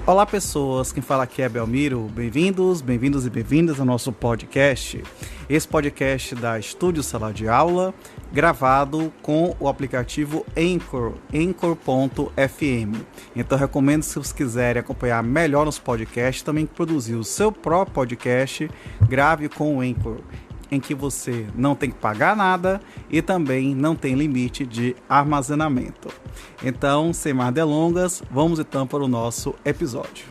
Olá pessoas, quem fala aqui é Belmiro, bem-vindos e bem-vindas ao nosso podcast. Esse podcast da Estúdio Sala de Aula, gravado com o aplicativo Anchor, Anchor.fm. Então recomendo, se vocês quiserem acompanhar melhor nos podcasts, também produzir o seu próprio podcast, grave com o Anchor, em que você não tem que pagar nada e também não tem limite de armazenamento. Então, sem mais delongas, vamos então para o nosso episódio.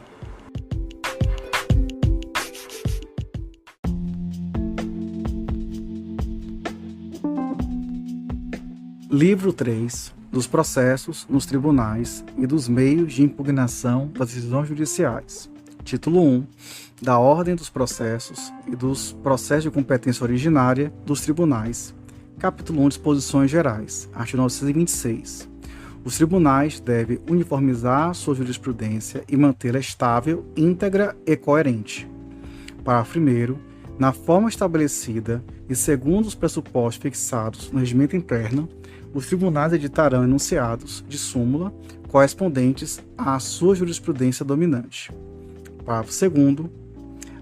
Livro 3 dos processos nos tribunais e dos meios de impugnação das decisões judiciais. Título 1. Da ordem dos processos e dos processos de competência originária dos tribunais. Capítulo 1. Disposições gerais. Artigo 926. Os tribunais devem uniformizar sua jurisprudência e mantê-la estável, íntegra e coerente. Parágrafo 1º. Na forma estabelecida e segundo os pressupostos fixados no regimento interno, os tribunais editarão enunciados de súmula correspondentes à sua jurisprudência dominante. Parágrafo 2º.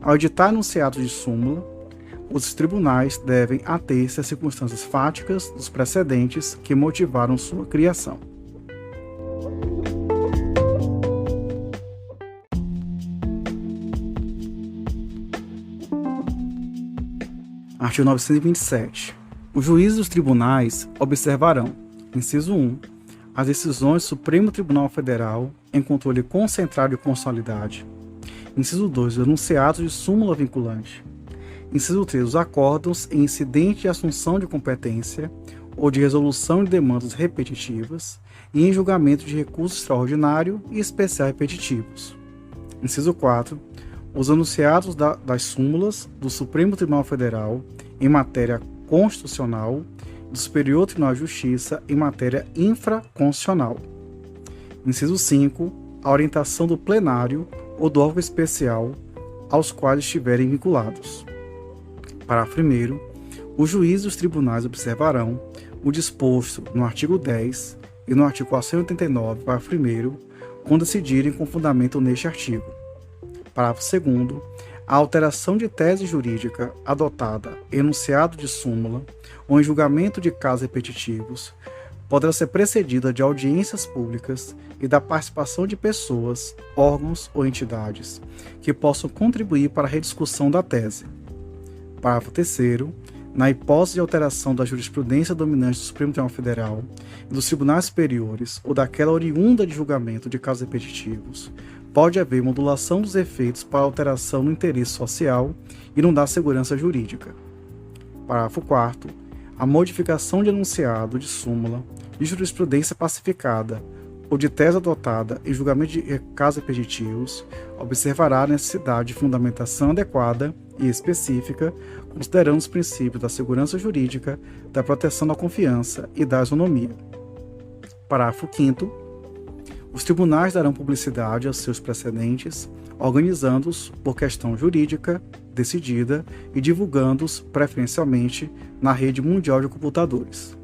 Ao editar enunciados de súmula, os tribunais devem ater-se às circunstâncias fáticas dos precedentes que motivaram sua criação. Artigo 927. Os juízes dos tribunais observarão, inciso 1, as decisões do Supremo Tribunal Federal em controle concentrado de constitucionalidade. Inciso 2, os enunciados de súmula vinculante. Inciso 3, os acórdãos em incidente de assunção de competência ou de resolução de demandas repetitivas e em julgamento de recurso extraordinário e especial repetitivos. Inciso 4, os enunciados das súmulas do Supremo Tribunal Federal em matéria constitucional e do Superior Tribunal de Justiça em matéria infraconstitucional. Inciso 5, a orientação do plenário ou do órgão especial aos quais estiverem vinculados. Parágrafo 1º. Os juízes dos tribunais observarão o disposto no artigo 10 e no artigo 489, parágrafo 1º, quando decidirem com fundamento neste artigo. Parágrafo 2º. A alteração de tese jurídica adotada em enunciado de súmula ou em julgamento de casos repetitivos poderá ser precedida de audiências públicas e da participação de pessoas, órgãos ou entidades que possam contribuir para a rediscussão da tese. Parágrafo 3º. Na hipótese de alteração da jurisprudência dominante do Supremo Tribunal Federal e dos tribunais superiores ou daquela oriunda de julgamento de casos repetitivos, pode haver modulação dos efeitos para alteração no interesse social e não dar segurança jurídica. Parágrafo 4º. A modificação de enunciado de súmula, de jurisprudência pacificada ou de tese adotada em julgamento de casos repetitivos observará a necessidade de fundamentação adequada e específica, considerando os princípios da segurança jurídica, da proteção da confiança e da isonomia. Parágrafo 5º. Os tribunais darão publicidade aos seus precedentes, organizando-os por questão jurídica decidida e divulgando-os preferencialmente na rede mundial de computadores.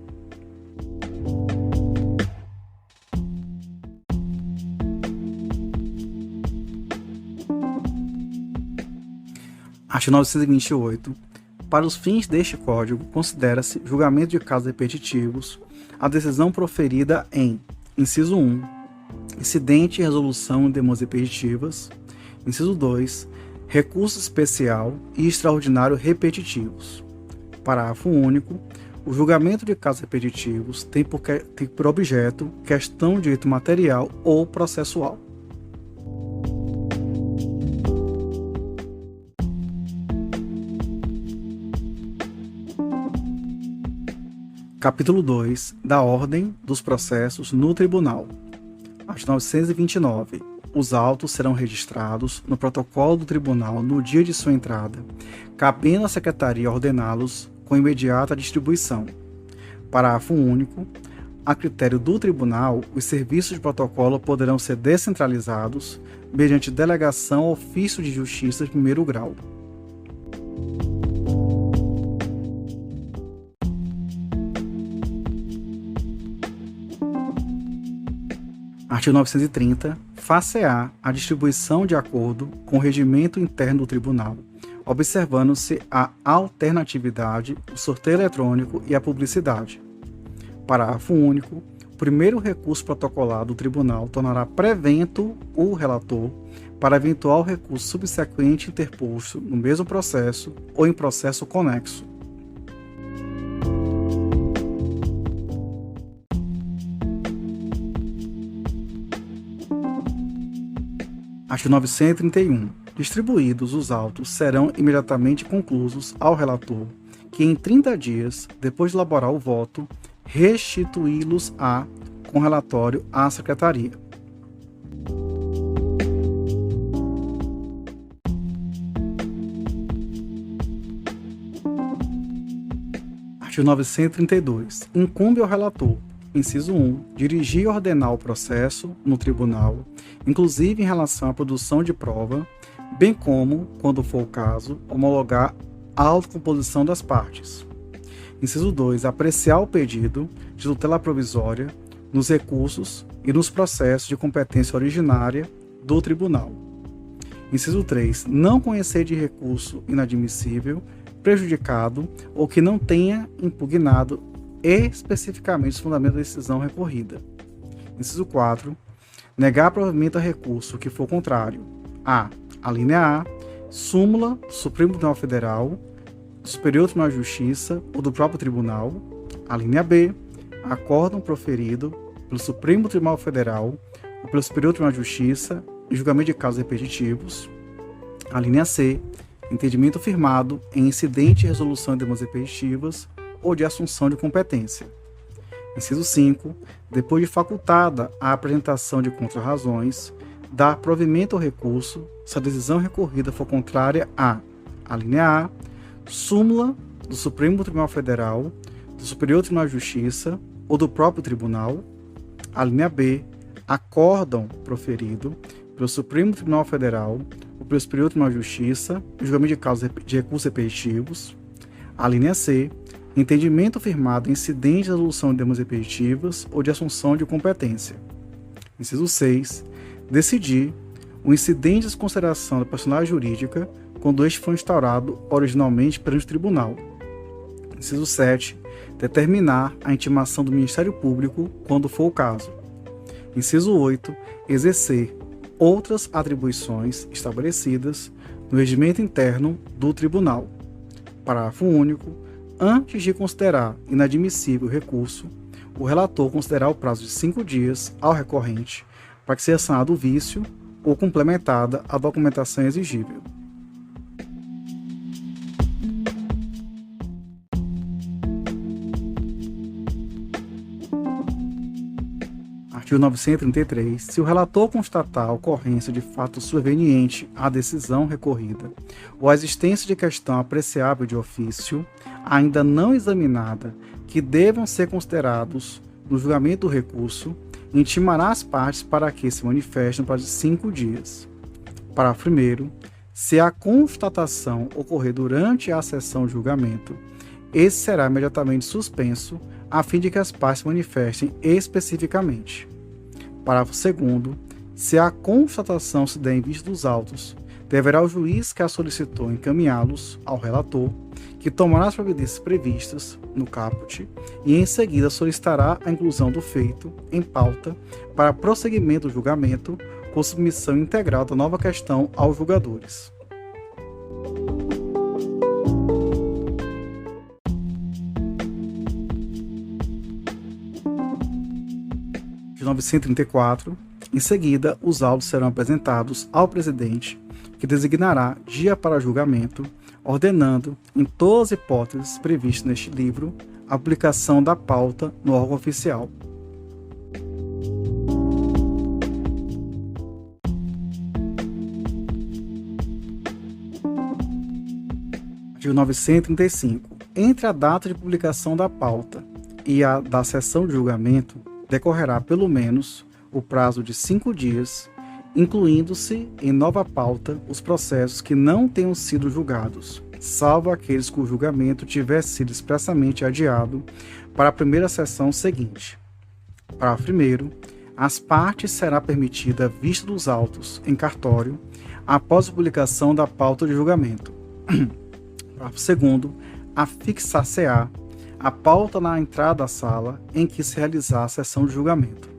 Artigo 928. Para os fins deste Código, considera-se julgamento de casos repetitivos a decisão proferida em: inciso 1, incidente e resolução de demandas repetitivas; inciso 2, recurso especial e extraordinário repetitivos. Parágrafo único. O julgamento de casos repetitivos tem por objeto questão de direito material ou processual. Capítulo 2. Da ordem dos processos no tribunal. Artigo 929. Os autos serão registrados no protocolo do tribunal no dia de sua entrada, cabendo à secretaria ordená-los com imediata distribuição. Parágrafo único. A critério do tribunal, os serviços de protocolo poderão ser descentralizados mediante delegação ao ofício de justiça de primeiro grau. Artigo 930. far-se-á a distribuição de acordo com o regimento interno do tribunal, observando-se a alternatividade, o sorteio eletrônico e a publicidade. Parágrafo único. O primeiro recurso protocolado do tribunal tornará prevento o relator para eventual recurso subsequente interposto no mesmo processo ou em processo conexo. Artigo 931. Distribuídos os autos serão imediatamente conclusos ao relator, que em 30 dias, depois de elaborar o voto, restituí-los-á com relatório à Secretaria. Artigo 932. Incumbe ao relator, inciso 1, dirigir e ordenar o processo no tribunal, inclusive em relação à produção de prova, bem como, quando for o caso, homologar a autocomposição das partes. Inciso 2. Apreciar o pedido de tutela provisória nos recursos e nos processos de competência originária do tribunal. Inciso 3. Não conhecer de recurso inadmissível, prejudicado ou que não tenha impugnado especificamente os fundamentos da decisão recorrida. Inciso 4. Negar provimento a recurso que for contrário a linha A, súmula do Supremo Tribunal Federal, do Superior Tribunal de Justiça ou do próprio tribunal. A linha B, acórdão proferido pelo Supremo Tribunal Federal ou pelo Superior Tribunal de Justiça em julgamento de casos repetitivos. A linha C, entendimento firmado em incidente de resolução de demandas repetitivas ou de assunção de competência. Inciso 5. Depois de facultada a apresentação de contrarrazões, dar provimento ao recurso se a decisão recorrida for contrária a linha A, súmula do Supremo Tribunal Federal, do Superior Tribunal de Justiça ou do próprio tribunal. A linha B, acórdão proferido pelo Supremo Tribunal Federal ou pelo Superior Tribunal de Justiça em julgamento de casos de recursos repetitivos. A linha C, entendimento firmado em incidente de resolução de demandas repetitivas ou de assunção de competência. Inciso 6. Decidir o incidente de desconsideração da personalidade jurídica quando este foi instaurado originalmente perante o tribunal. Inciso 7. Determinar a intimação do Ministério Público quando for o caso. Inciso 8. Exercer outras atribuições estabelecidas no regimento interno do tribunal. Parágrafo único. Antes de considerar inadmissível o recurso, o relator considerará o prazo de 5 dias ao recorrente para que seja sanado o vício ou complementada a documentação exigível. Artigo 933. Se o relator constatar a ocorrência de fato superveniente à decisão recorrida ou a existência de questão apreciável de ofício, ainda não examinada, que devam ser considerados no julgamento do recurso, intimará as partes para que se manifestem no prazo de 5 dias. Parágrafo 1º. Se a constatação ocorrer durante a sessão de julgamento, esse será imediatamente suspenso, a fim de que as partes se manifestem especificamente. Parágrafo 2º. Se a constatação se der em vista dos autos, deverá o juiz que a solicitou encaminhá-los ao relator, que tomará as providências previstas no caput e em seguida solicitará a inclusão do feito em pauta para prosseguimento do julgamento com submissão integral da nova questão aos julgadores. De 934, em seguida, os autos serão apresentados ao presidente, que designará dia para julgamento, ordenando, em todas as hipóteses previstas neste livro, a publicação da pauta no órgão oficial. Artigo 935. Entre a data de publicação da pauta e a da sessão de julgamento, decorrerá pelo menos o prazo de 5 dias, incluindo-se em nova pauta os processos que não tenham sido julgados, salvo aqueles cujo julgamento tiver sido expressamente adiado para a primeira sessão seguinte. Parágrafo 1º. às partes será permitida a vista dos autos em cartório após a publicação da pauta de julgamento. Parágrafo 2º. Afixar-se-á a pauta na entrada da sala em que se realizar a sessão de julgamento.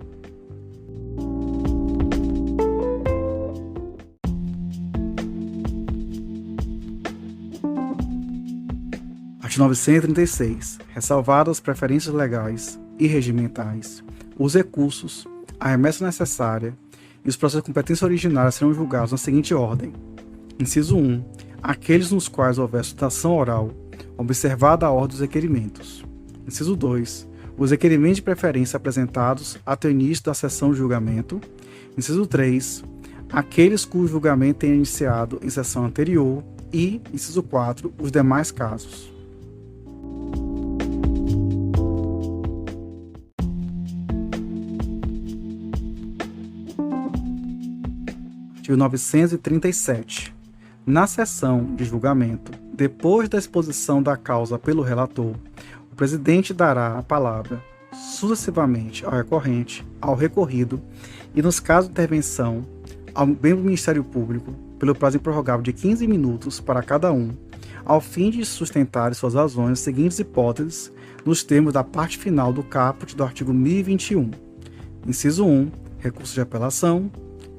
Artigo 936. Ressalvadas as preferências legais e regimentais, os recursos, a remessa necessária e os processos de competência originária serão julgados na seguinte ordem. Inciso 1. Aqueles nos quais houver sustentação oral, observada a ordem dos requerimentos. Inciso 2. Os requerimentos de preferência apresentados até o início da sessão de julgamento. Inciso 3. Aqueles cujo julgamento tenha iniciado em sessão anterior. E, inciso 4. Os demais casos. Artigo 937. Na sessão de julgamento, depois da exposição da causa pelo relator, o presidente dará a palavra sucessivamente ao recorrente, ao recorrido e, nos casos de intervenção, ao membro do Ministério Público, pelo prazo improrrogável de 15 minutos para cada um, ao fim de sustentar suas razões nas seguintes hipóteses, nos termos da parte final do caput do artigo 1021. Inciso 1. Recurso de apelação.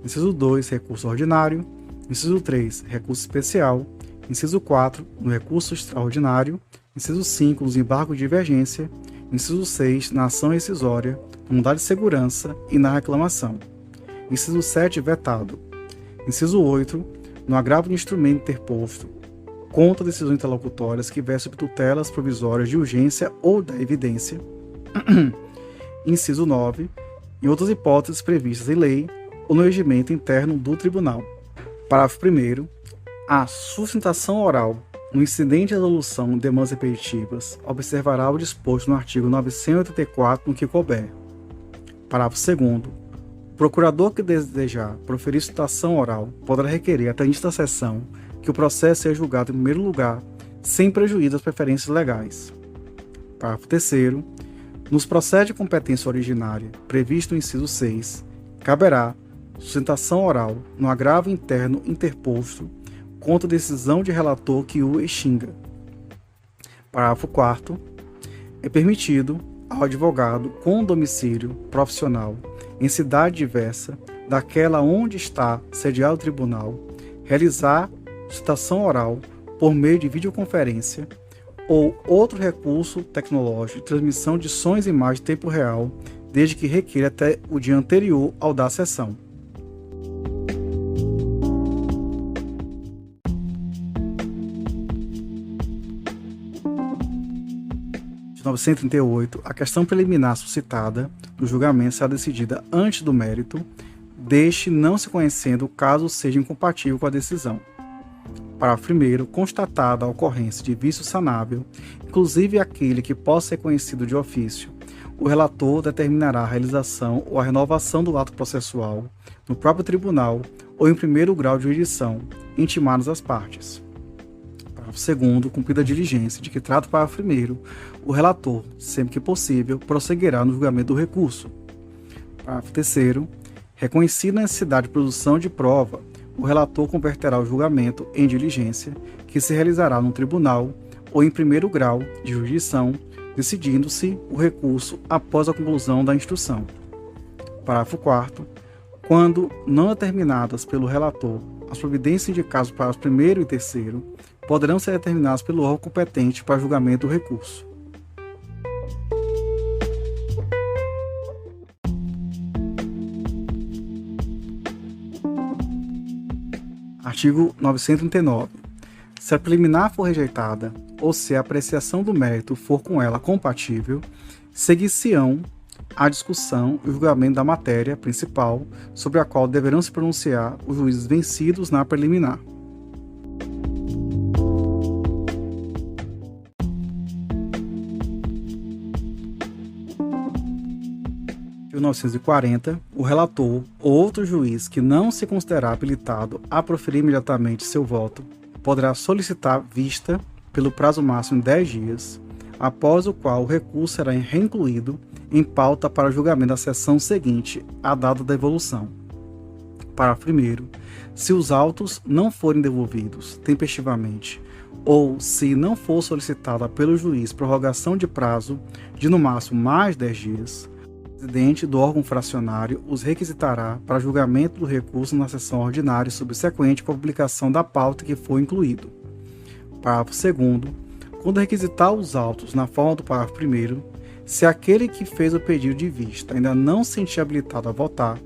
Inciso 2. Recurso ordinário. Inciso 3. Recurso especial. Inciso 4. No recurso extraordinário. Inciso 5. Nos embargos de divergência. Inciso 6. Na ação rescisória, no mandado de segurança e na reclamação. Inciso 7. Vetado. Inciso 8. No agravo de instrumento interposto contra decisões interlocutórias que versam sobre tutelas provisórias de urgência ou da evidência. Inciso 9. Em outras hipóteses previstas em lei ou no regimento interno do tribunal. Parágrafo 1º. A sustentação oral no incidente de resolução de demandas repetitivas observará o disposto no artigo 984 no que couber. Parágrafo 2º. O procurador que desejar proferir sustentação oral poderá requerer até o início da sessão que o processo seja julgado em primeiro lugar, sem prejuízo das preferências legais. Parágrafo 3º. Nos processos de competência originária previsto no inciso 6, caberá sustentação oral no agravo interno interposto contra a decisão de relator que o extinga. Parágrafo 4º. É permitido ao advogado com domicílio profissional em cidade diversa daquela onde está sediado o tribunal realizar sustentação oral por meio de videoconferência ou outro recurso tecnológico de transmissão de sons e imagens em tempo real, desde que requeira até o dia anterior ao da sessão. De 938, a questão preliminar suscitada no julgamento será decidida antes do mérito, deste não se conhecendo o caso seja incompatível com a decisão. Parágrafo 1º. Constatada a ocorrência de vício sanável, inclusive aquele que possa ser conhecido de ofício, o relator determinará a realização ou a renovação do ato processual no próprio tribunal ou em primeiro grau de jurisdição, intimadas as partes. Parágrafo 2º. Cumprida a diligência de que trata o parágrafo 1º, o relator, sempre que possível, prosseguirá no julgamento do recurso. Parágrafo 3º. Reconhecida a necessidade de produção de prova, o relator converterá o julgamento em diligência, que se realizará no tribunal ou em primeiro grau de jurisdição, decidindo-se o recurso após a conclusão da instrução. Parágrafo 4º. Quando não determinadas pelo relator, as providências indicadas para os primeiro e terceiro poderão ser determinadas pelo órgão competente para julgamento do recurso. Artigo 939. Se a preliminar for rejeitada, ou se a apreciação do mérito for com ela compatível, seguir-se-ão a discussão e o julgamento da matéria principal, sobre a qual deverão se pronunciar os juízes vencidos na preliminar. Artigo 940. O relator ou outro juiz que não se considerar habilitado a proferir imediatamente seu voto poderá solicitar vista pelo prazo máximo de 10 dias, após o qual o recurso será reincluído em pauta para julgamento da sessão seguinte à data da devolução. Parágrafo 1º. Se os autos não forem devolvidos tempestivamente ou se não for solicitada pelo juiz prorrogação de prazo de no máximo mais 10 dias, o presidente do órgão fracionário os requisitará para julgamento do recurso na sessão ordinária subsequente com a publicação da pauta que for incluído. Parágrafo 2º. Quando requisitar os autos na forma do parágrafo 1º, se aquele que fez o pedido de vista ainda não se sentir habilitado a votar,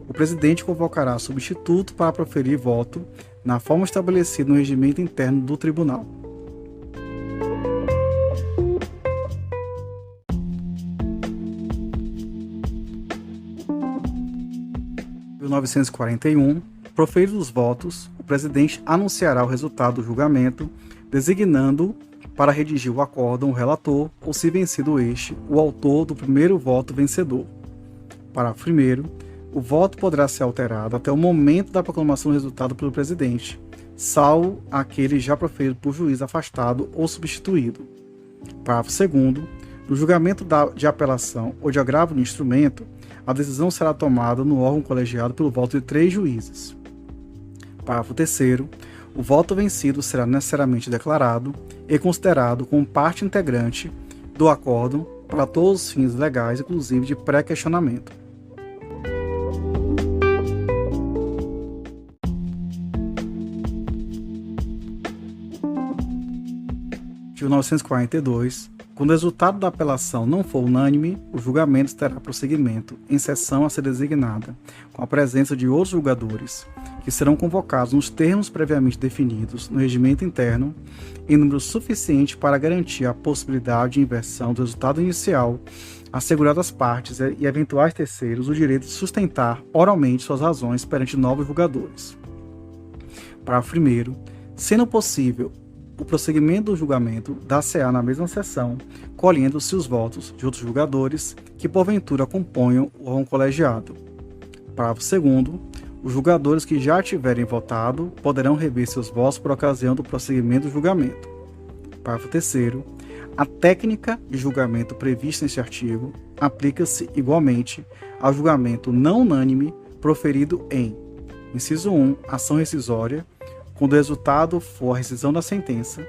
o presidente convocará substituto para proferir voto na forma estabelecida no regimento interno do tribunal. Em 1941, proferidos os votos, o presidente anunciará o resultado do julgamento, designando para redigir o acórdão o relator ou, se vencido este, o autor do primeiro voto vencedor. Parágrafo 1º. O voto poderá ser alterado até o momento da proclamação do resultado pelo presidente, salvo aquele já proferido por juiz afastado ou substituído. Parágrafo 2º. No julgamento de apelação ou de agravo de instrumento, a decisão será tomada no órgão colegiado pelo voto de 3 juízes. Parágrafo 3º. O voto vencido será necessariamente declarado e considerado como parte integrante do acórdão para todos os fins legais, inclusive de pré-questionamento. Artigo 942. Quando o resultado da apelação não for unânime, o julgamento terá prosseguimento em sessão a ser designada, com a presença de outros julgadores, que serão convocados nos termos previamente definidos no regimento interno, em número suficiente para garantir a possibilidade de inversão do resultado inicial, assegurando às partes e eventuais terceiros o direito de sustentar oralmente suas razões perante novos julgadores. Parágrafo 1º. Sendo possível o prosseguimento do julgamento dar-se-á na mesma sessão, colhendo-se os votos de outros julgadores que porventura componham o órgão colegiado. Parágrafo 2º. Os julgadores que já tiverem votado poderão rever seus votos por ocasião do prosseguimento do julgamento. Parágrafo 3º. A técnica de julgamento prevista neste artigo aplica-se igualmente ao julgamento não unânime proferido em: inciso 1, ação rescisória, quando o resultado for a rescisão da sentença,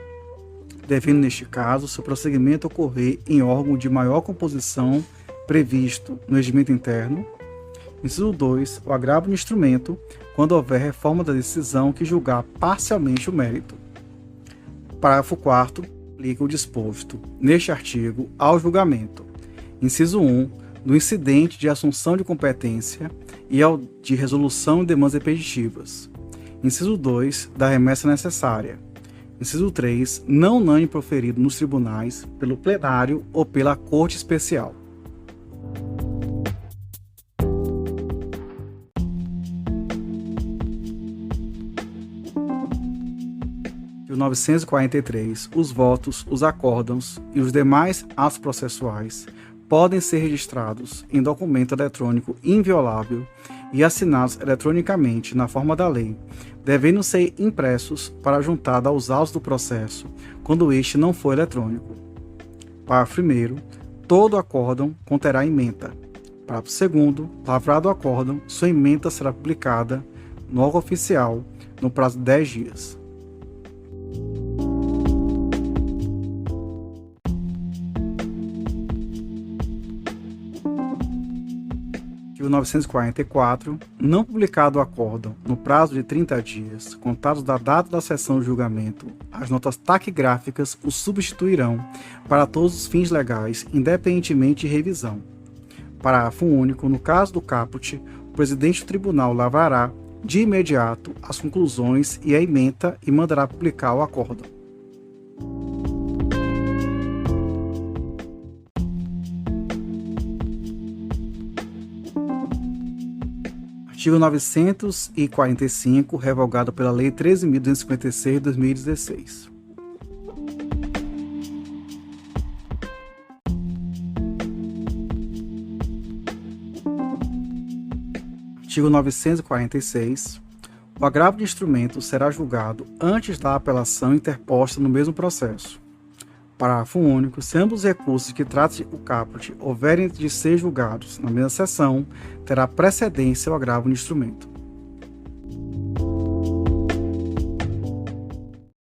devendo neste caso seu prosseguimento ocorrer em órgão de maior composição previsto no regimento interno. Inciso 2, o agravo de instrumento, quando houver reforma da decisão que julgar parcialmente o mérito. Parágrafo 4º, aplica o disposto neste artigo ao julgamento. Inciso 1, do incidente de assunção de competência e ao de resolução de demandas repetitivas. Inciso 2, da remessa necessária. Inciso 3, não unânime proferido nos tribunais pelo plenário ou pela Corte Especial. Artigo 943. Os votos, os acórdãos e os demais atos processuais podem ser registrados em documento eletrônico inviolável e assinados eletronicamente na forma da lei, devendo ser impressos para juntada aos autos do processo, quando este não for eletrônico. Parágrafo 1º. Todo acórdão conterá ementa. Parágrafo 2º. Lavrado o acórdão, sua ementa será publicada no órgão oficial no prazo de 10 dias. Artigo 944. Não publicado o acórdão no prazo de 30 dias, contados da data da sessão de julgamento, as notas taquigráficas o substituirão para todos os fins legais, independentemente de revisão. Parágrafo único. No caso do caput, o presidente do tribunal lavrará de imediato as conclusões e a ementa e mandará publicar o acórdão. Artigo 945, revogado pela Lei 13.256 de 2016. Artigo 946. O agravo de instrumento será julgado antes da apelação interposta no mesmo processo. Parágrafo único. Se ambos os recursos que trate o caput houverem de ser julgados na mesma sessão, terá precedência o agravo no instrumento.